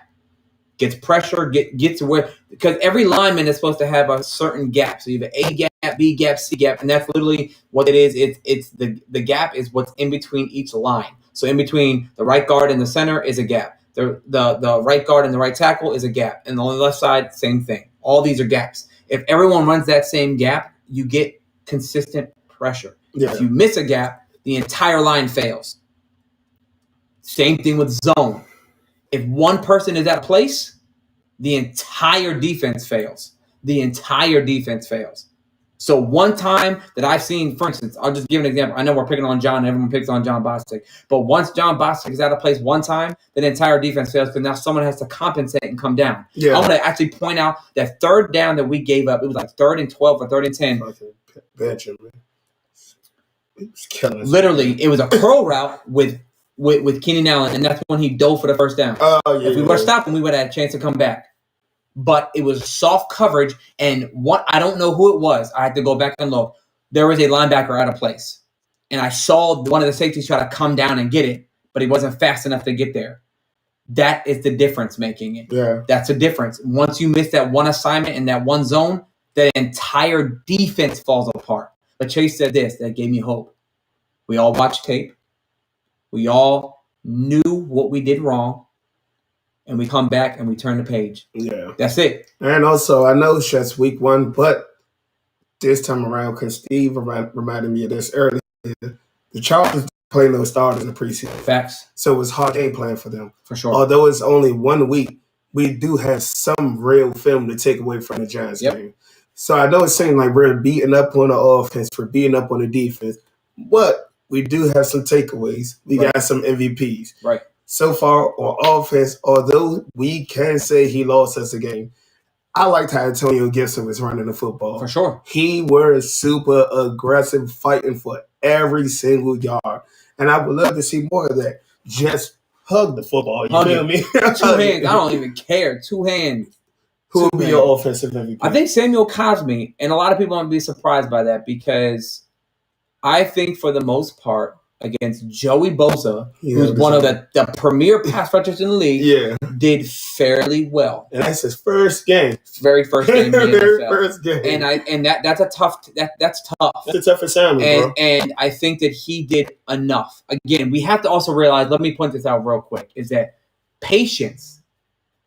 gets pressure, gets to where, because every lineman is supposed to have a certain gap. So you have A gap, B gap, C gap, and that's literally what it is. It's the gap is what's in between each line. So in between the right guard and the center is a gap. The right guard and the right tackle is a gap. And on the left side, same thing. All these are gaps. If everyone runs that same gap, you get consistent pressure. Yeah. If you miss a gap, the entire line fails. Same thing with zone. If one person is out of place, the entire defense fails. So one time that I've seen, for instance, I'll just give an example. I know we're picking on John, and everyone picks on John Bostic. But once John Bostic is out of place one time, the entire defense fails because now someone has to compensate and come down. Yeah. I want to actually point out that third down that we gave up, it was like 3rd and 12 or 3rd and 10. Benjamin. It was killing us. Literally, it was a curl route with Keenan Allen, and that's when he dove for the first down. Oh, yeah. If we would have stopped him, we would have had a chance to come back. But it was soft coverage, and what I don't know who it was. I had to go back and look. There was a linebacker out of place, and I saw one of the safeties try to come down and get it, but he wasn't fast enough to get there. That is the difference making it. Yeah. That's the difference. Once you miss that one assignment in that one zone, the entire defense falls apart. But Chase said this, that gave me hope. We all watched tape. We all knew what we did wrong. And we come back and we turn the page. Yeah. That's it. And also, I know it's just week 1, but this time around, because Steve reminded me of this earlier, the Chargers play no starters in the preseason. Facts. So it was hard game plan for them. For sure. Although it's only 1 week, we do have some real film to take away from the Giants game. So I know it seems like we're beating up on the offense, we're beating up on the defense, but we do have some takeaways. We got some MVPs. Right. So far on offense, although we can say he lost us a game, I liked how Antonio Gibson was running the football. For sure. He was super aggressive, fighting for every single yard. And I would love to see more of that. Just hug the football. You feel me? 2 hands. I don't even care. 2 hands. Who will be your offensive MVP? I think Samuel Cosme, and a lot of people won't be surprised by that because I think for the most part, against Joey Bosa, who's one of the premier pass rushers in the league, did fairly well. And that's his first game. Very first game in the Very NFL. first game. And that's a tough. That's tough. That's a tough assignment, bro. And I think that he did enough. Again, we have to also realize. Let me point this out real quick: is that patience.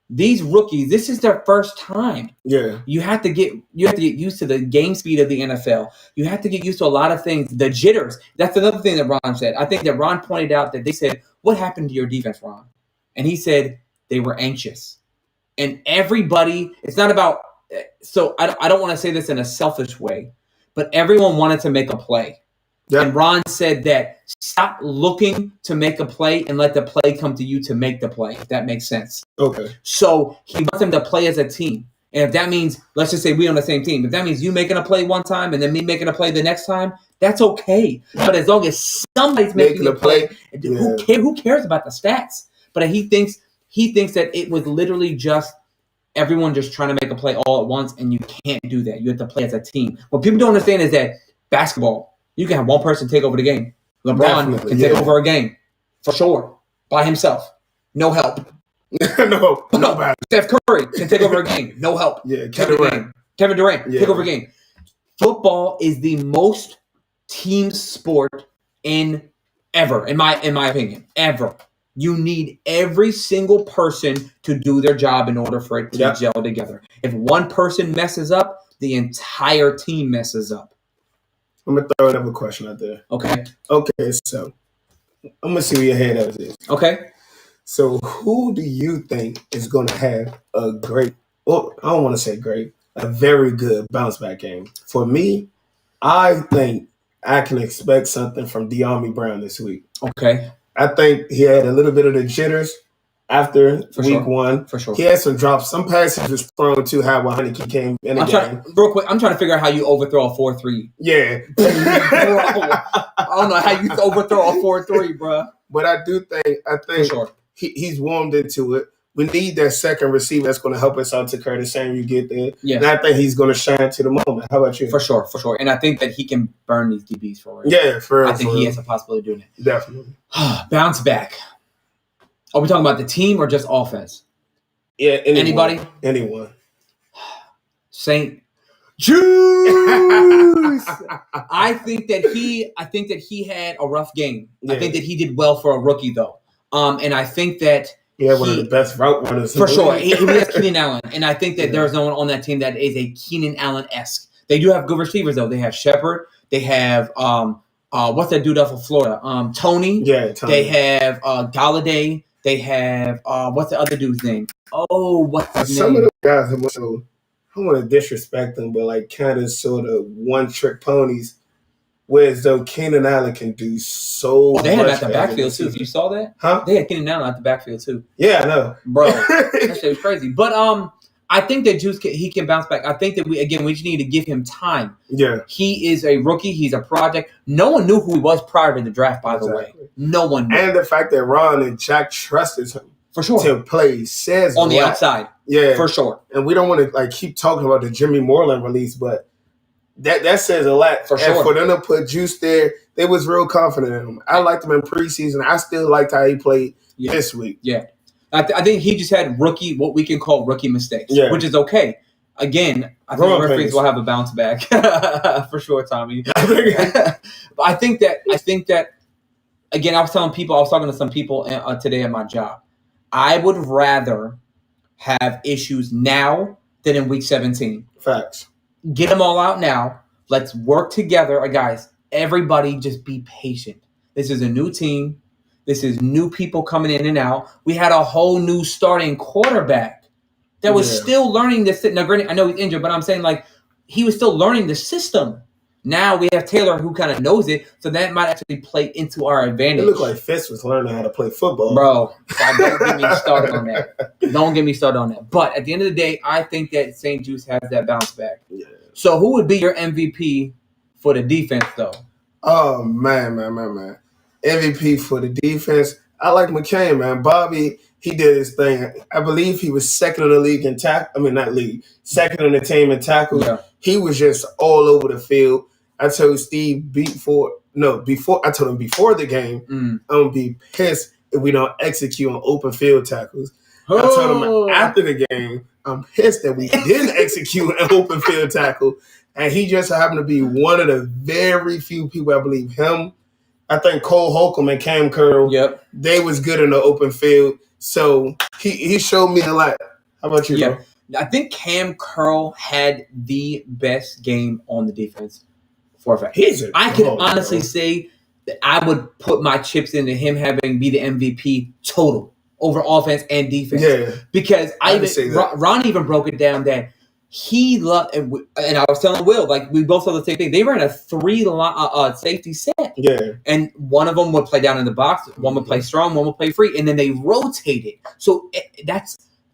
These rookies, this is their first time. Yeah. You have to get used to the game speed of the NFL. You have to get used to a lot of things. The jitters. That's another thing that Ron said. I think that Ron pointed out that they said, "What happened to your defense, Ron?" And he said they were anxious. And everybody, it's not about, so I don't want to say this in a selfish way, but everyone wanted to make a play. Yep. And Ron said that stop looking to make a play and let the play come to you to make the play, if that makes sense. Okay. So he wants them to play as a team. And if that means, let's just say we're on the same team. If that means you making a play one time and then me making a play the next time, that's okay. But as long as somebody's making a play, who cares about the stats? But he thinks that it was literally just everyone just trying to make a play all at once, and you can't do that. You have to play as a team. What people don't understand is that basketball, you can have one person take over the game. LeBron can take over a game, for sure, by himself. No help. Nobody. Steph Curry can take over a game. No help. Yeah, Kevin Durant take over a game. Football is the most team sport ever, in my opinion, ever. You need every single person to do their job in order for it to gel together. If one person messes up, the entire team messes up. I'm going to throw another question out there. Okay, so I'm going to see where your head at is. Okay. So who do you think is going to have a great, well, I don't want to say great, a very good bounce back game? For me, I think I can expect something from De'Ami Brown this week. Okay. I think he had a little bit of the jitters after week one. For sure. He had some drops. Some passes was thrown too high when Heineke came in the game. Real quick, I'm trying to figure out how you overthrow a 4-3. Yeah. I don't know how you overthrow a 4-3, bro. But I think he's warmed into it. We need that second receiver that's going to help us out to Curtis Samuel. You get there. Yes. And I think he's going to shine to the moment. How about you? For sure. And I think that he can burn these DBs for real. Yeah, for real. I think he has a possibility of doing it. Definitely. Bounce back. Are we talking about the team or just offense? Yeah. Anybody? Anyone. St. Juice. I think that he had a rough game. Yeah. I think that he did well for a rookie though. And I think that one of the best route runners. For sure. He has Keenan Allen. And I think that there's no one on that team that is a Keenan Allen-esque. They do have good receivers, though. They have Shepard. They have, what's that dude off of Florida? Tony. Yeah, Tony. They have Galladay. They have, what's the other dude's name? Oh, what's his name? Some of the guys, I don't want to disrespect them, but like kind of sort of one-trick ponies. Whereas though Keenan Allen can do so much. They had him at the backfield too. You saw that? Huh? They had Keenan Allen at the backfield too. Yeah, I know. Bro, that shit was crazy. But I think that Juice he can bounce back. I think that we just need to give him time. Yeah. He is a rookie. He's a project. No one knew who he was prior to the draft, by the way. No one knew. And the fact that Ron and Jack trusted him. For sure. To play says on the outside. Yeah. For sure. And we don't want to keep talking about the Jimmy Moreland release, but that says a lot. For sure. And for them to put Juice there, they was real confident in him. I liked him in preseason. I still liked how he played this week. Yeah. I think he just had what we can call rookie mistakes, which is okay. Again, I think referees will have a bounce back for sure, Tommy. But I think that again, I was talking to some people today at my job. I would rather have issues now than in week 17. Facts. Get them all out now. Let's work together. Guys, everybody just be patient. This is a new team. This is new people coming in and out. We had a whole new starting quarterback that was still learning this. Now, granted, I know he's injured, but I'm saying he was still learning the system. Now we have Taylor who kind of knows it, so that might actually play into our advantage. It looked like Fitz was learning how to play football. Bro, don't get me started on that. Don't get me started on that. But at the end of the day, I think that St. Juice has that bounce back. Yeah. So who would be your MVP for the defense, though? Oh, man. MVP for the defense. I like McCain, man. Bobby, he did his thing. I believe he was second in the league in second in the team in tackles. Yeah. He was just all over the field. I told Steve before the game, I'm going to be pissed if we don't execute on open field tackles. I told him after the game, I'm pissed that we didn't execute an open field tackle. And he just happened to be one of the very few people, I believe him. I think Cole Holcomb and Cam Curl, they was good in the open field. So he showed me a lot. How about you, bro? I think Cam Curl had the best game on the defense for a fact. I can honestly say that I would put my chips into him having be the MVP total over offense and defense. Yeah. Because that. Ron even broke it down that he loved, and I was telling Will, like, we both saw the same thing. They ran a 3 safety set. Yeah. And one of them would play down in the box, one would play strong, one would play free, and then they rotated. So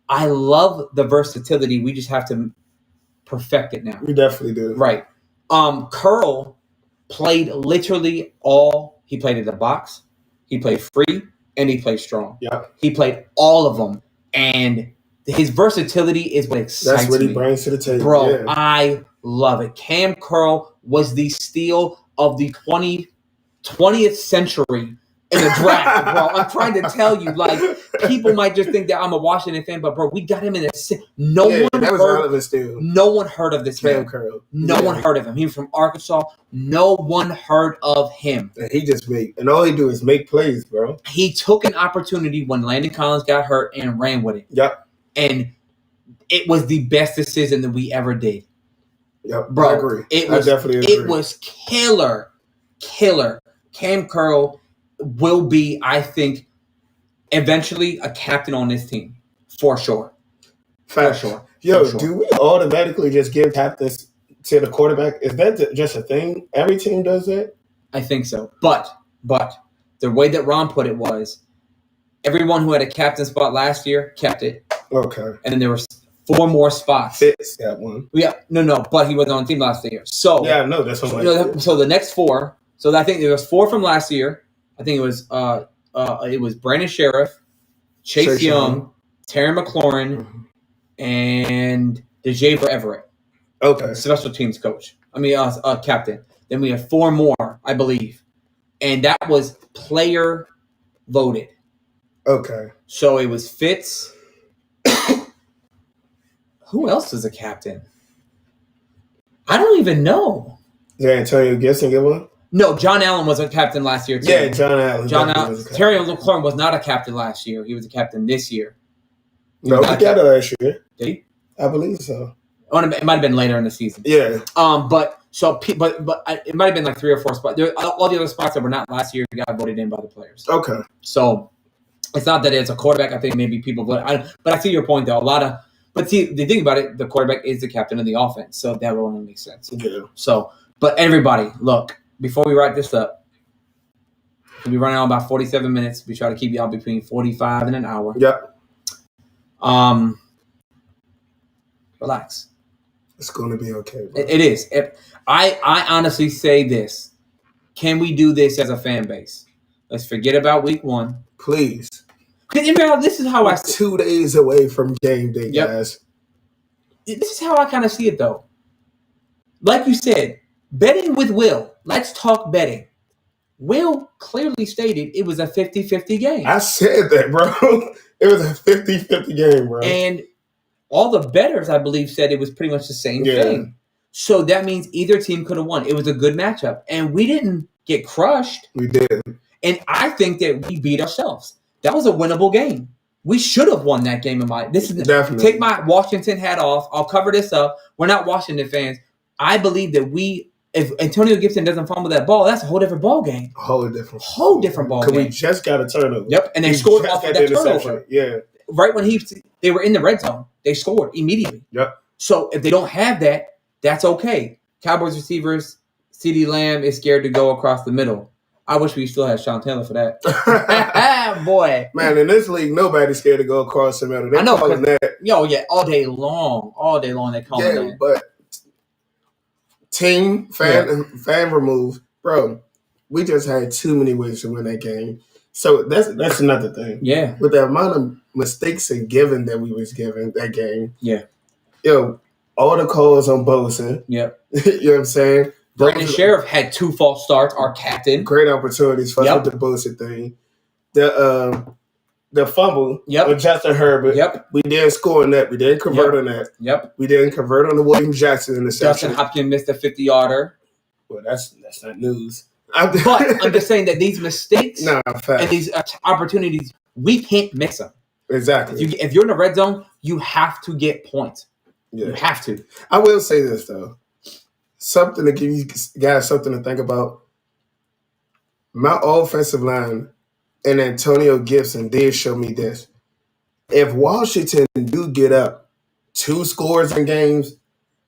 I love the versatility. We just have to perfect it now. We definitely do. Right. Curl played literally he played in the box, he played free, and he played strong. Yeah. He played all of them. And his versatility is what excites me. That's what he brings to the table. Bro, yeah. I love it. Cam Curl was the steal of the 20th century in the draft, bro. I'm trying to tell you, like, people might just think that I'm a Washington fan, but, bro, we got him in a – no one heard of this man. Curl. No one heard of him. He was from Arkansas. No one heard of him. And he just and all he do is make plays, bro. He took an opportunity when Landon Collins got hurt and ran with it. Yep. And it was the best decision that we ever did. Yep, bro. I agree. I definitely agree. It was killer. Cam Curl will be, I think, eventually a captain on this team. For sure. For sure. Yo, do we automatically just give captains to the quarterback? Is that just a thing? Every team does that? I think so. But the way that Ron put it was everyone who had a captain spot last year kept it. Okay. And then there were 4 more spots. Fitz got one. Yeah, no, but he wasn't on the team last year. So yeah, no, that's what so the next 4. So I think there was 4 from last year. I think it was Brandon Sheriff, Chase Young, Terry McLaurin, and DeJaver Everett. Okay. Special teams coach. Captain. Then we have 4 more, I believe, and that was player voted. Okay. So it was Fitz. Who else is a captain? I don't even know. Did Antonio Gibson get one? No, John Allen was a captain last year, too. Yeah, John Allen. Terry McLaurin was not a captain last year. He was a captain this year. No, he got it last year. Did he? I believe so. Oh, it might have been later in the season. Yeah. But it might have been like 3 or 4 spots. All the other spots that were not last year got voted in by the players. Okay. So it's not that it's a quarterback. I think maybe people vote. But I see your point, though. But see, the thing about it, the quarterback is the captain of the offense, so that will only make sense. Yeah. So, but everybody, look, before we wrap this up, we'll be running on about 47 minutes. We try to keep y'all between 45 and an hour. Yep. Relax. It's going to be okay, bro. It is. I honestly say this. Can we do this as a fan base? Let's forget about week 1. Please. This is how We're 2 days away from game day, guys. This is how I kind of see it, though. Like you said, betting with Will. Let's talk betting. Will clearly stated it was a 50-50 game. I said that, bro. It was a 50-50 game, bro. And all the bettors, I believe, said it was pretty much the same thing. So that means either team could have won. It was a good matchup. And we didn't get crushed. We didn't. And I think that we beat ourselves. That was a winnable game. We should have won that game. Definitely. Take my Washington hat off. I'll cover this up. We're not Washington fans. I believe that if Antonio Gibson doesn't fumble that ball, that's a whole different ball game. A whole different ball game. Because we just got a turnover. Yep, and they scored off of that turnover. Yeah. Right when they were in the red zone, they scored immediately. Yep. So if they don't have that, that's okay. Cowboys receivers, CeeDee Lamb is scared to go across the middle. I wish we still had Sean Taylor for that. Boy. Man, in this league, nobody's scared to go across the middle. I know. That. All day long they call it that. But team, fan remove. Bro, we just had too many ways to win that game. So that's another thing. Yeah. With the amount of mistakes and giving that we was given that game. Yeah. All the calls on Bosa. Yep. You know what I'm saying? Brandon Sheriff had 2 false starts, our captain. Great opportunities for the Bosa thing. The fumble with Justin Herbert. Yep. We didn't score on that. We didn't convert on that. Yep. We didn't convert on the William Jackson interception. Justin Hopkins missed a 50-yarder. Well, that's not news. But I'm just saying that these mistakes and these opportunities, we can't miss them. Exactly. If you're in the red zone, you have to get points. Yeah. You have to. I will say this, though. Something to give you guys something to think about. My offensive line and Antonio Gibson did show me this. if Washington do get up 2 scores in games,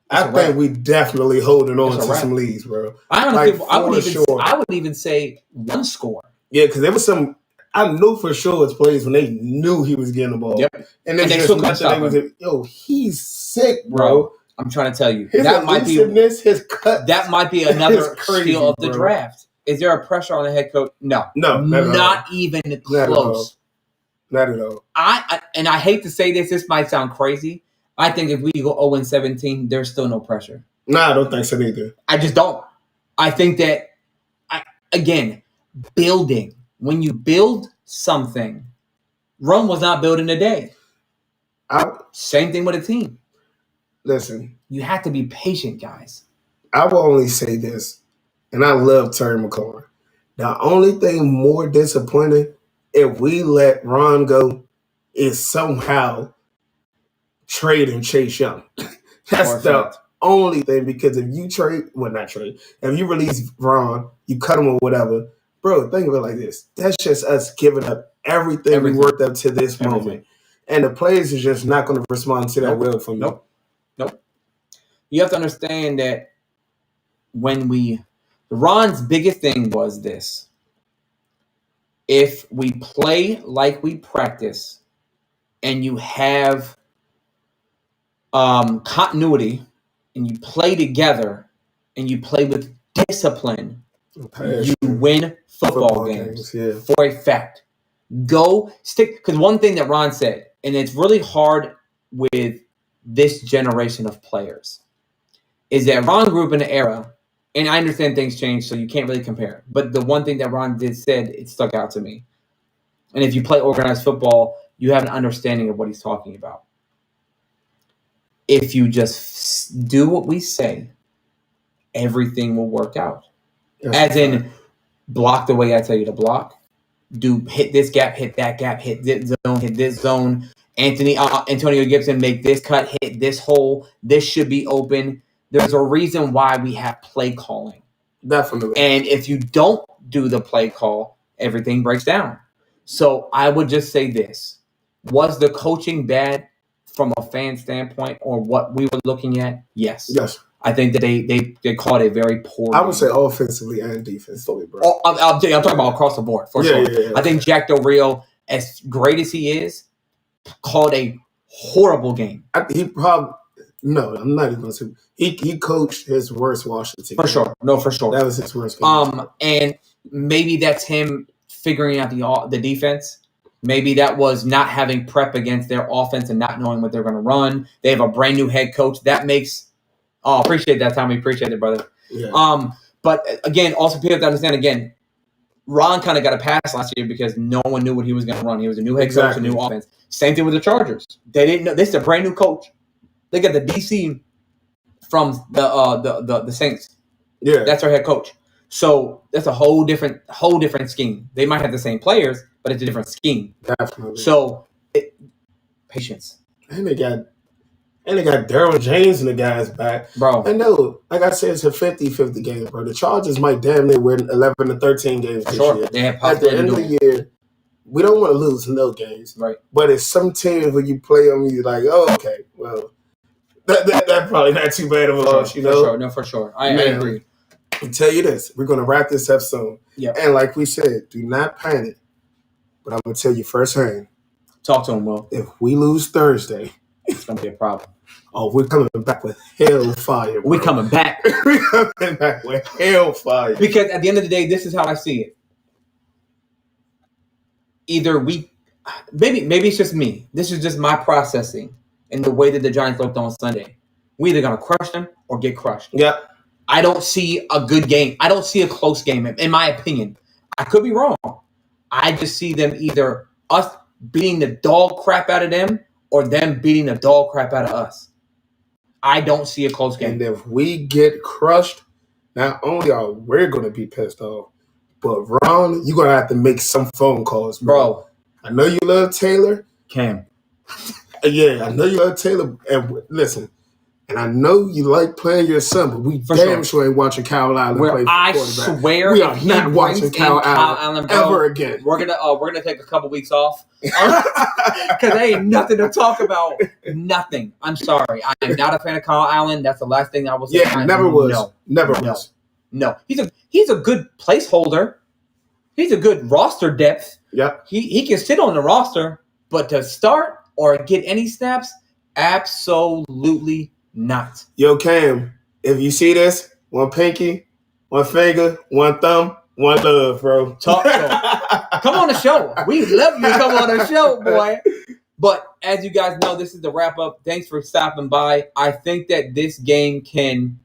I think we definitely holding on to some leads, bro. I would even say 1 score. Yeah, because there was some. I knew for sure it's plays when they knew he was getting the ball. Yep. And they just nothing. Yo, he's sick, bro. I'm trying to tell you. His elusiveness, his cut. That might be another steal of the draft. Is there a pressure on the head coach? No. Not even close. Not at all. I hate to say this. This might sound crazy. I think if we go 0-17, there's still no pressure. No, I don't think so either. I just don't. I think that, again, building. When you build something, Rome was not built in a day. Same thing with a team. Listen. You have to be patient, guys. I will only say this, and I love Terry McLaurin. The only thing more disappointing, if we let Ron go, is somehow trading Chase Young. That's the only thing, because if you if you release Ron, you cut him or whatever, bro, think of it like this. That's just us giving up everything we worked up to this moment. And the players are just not going to respond to that well for me. Nope. You have to understand that Ron's biggest thing was this. If we play like we practice and you have continuity and you play together and you play with discipline, you win football games for a fact. Go stick, because one thing that Ron said, and it's really hard with this generation of players, is that Ron grew up in an era, and I understand things change, so you can't really compare. But the one thing that Ron said, it stuck out to me. And if you play organized football, you have an understanding of what he's talking about. If you just do what we say, everything will work out. As in, block the way I tell you to block. Hit this gap, hit that gap, hit this zone. Antonio Gibson, make this cut, hit this hole. This should be open. There's a reason why we have play calling. Definitely. And if you don't do the play call, everything breaks down. So I would just say this. Was the coaching bad from a fan standpoint or what we were looking at? Yes. I think that they called it very poor. I would say offensively and defensively, bro. I'm talking about across the board, for sure. Yeah. I think Jack Del Rio, as great as he is, called a horrible game. I'm not even going to say. He coached his worst Washington game. For sure. No, for sure. That was his worst game. And maybe that's him figuring out the defense. Maybe that was not having prep against their offense and not knowing what they're going to run. They have a brand new head coach. That makes appreciate that, Tommy. Appreciate it, brother. Yeah. But again, also people have to understand, again, Ron kind of got a pass last year because no one knew what he was going to run. He was a new head coach, a new offense. Same thing with the Chargers. They didn't know. This is a brand new coach. They got the DC from the Saints. Yeah. That's our head coach. So that's a whole different scheme. They might have the same players, but it's a different scheme. Definitely. So patience. And they got Daryl James and the guys back. Bro. I know, like I said, it's a 50-50 game, bro. The Chargers might damn near win 11 to 13 games this year. They have at the end of the year, we don't want to lose no games. Right. But it's some teams when you play them, you're like, oh, okay, well, that's probably not too bad of a loss, you know? For sure. No, for sure. I agree. I'll tell you this. We're going to wrap this up soon. Yeah. And like we said, do not panic. But I'm going to tell you firsthand. Talk to him, Will. If we lose Thursday, it's going to be a problem. Oh, we're coming back with hellfire. We're coming back. We're coming back with hellfire. Because at the end of the day, this is how I see it. Either maybe it's just me. This is just my processing and the way that the Giants looked on Sunday. We're either going to crush them or get crushed. Yeah. I don't see a good game. I don't see a close game, in my opinion. I could be wrong. I just see them either us beating the dog crap out of them or them beating the dog crap out of us. I don't see a close game. And if we get crushed, not only are we going to be pissed off, but Ron, you're going to have to make some phone calls, bro. I know you love Taylor. Cam. Yeah, I know you love Taylor. And listen, And I know you like playing your son, but we damn sure ain't watching Kyle Allen play for I quarterback. swear, we are not watching Kyle Allen bro, ever again. We're gonna take a couple weeks off because there ain't nothing to talk about. Nothing. I'm sorry. I am not a fan of Kyle Allen. That's the last thing I will say. Yeah, never was. Never was. No, he's a good placeholder. He's a good roster depth. Yep. He can sit on the roster, but to start or get any snaps, absolutely not. Yo, Cam, if you see this, one pinky, one finger, one thumb, one love, bro. Talk to him. Come on the show. We love you to come on the show, boy. But as you guys know, this is the wrap up. Thanks for stopping by. I think that this game can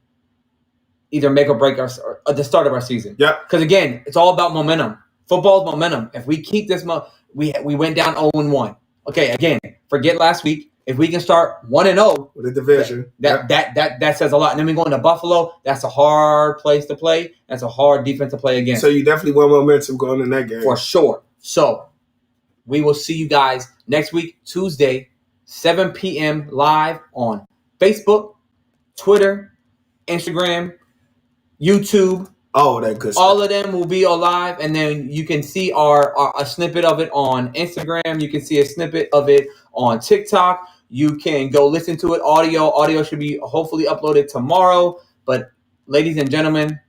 either make or break the start of our season. Yep. Because again, it's all about momentum. Football's momentum. If we keep this, we went down 0-1. Okay, again, forget last week. If we can start 1-0 with a division, that says a lot. And then we go into Buffalo. That's a hard place to play. That's a hard defense to play against. So you definitely want momentum going in that game for sure. So we will see you guys next week, Tuesday, 7 p.m. live on Facebook, Twitter, Instagram, YouTube. All that good stuff. All of them will be alive, and then you can see a snippet of it on Instagram. You can see a snippet of it on TikTok. You can go listen to it. Audio should be hopefully uploaded tomorrow. But ladies and gentlemen,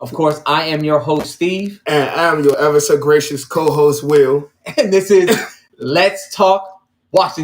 of course, I am your host, Steve. And I'm your ever so gracious co-host, Will. And this is Let's Talk Washington.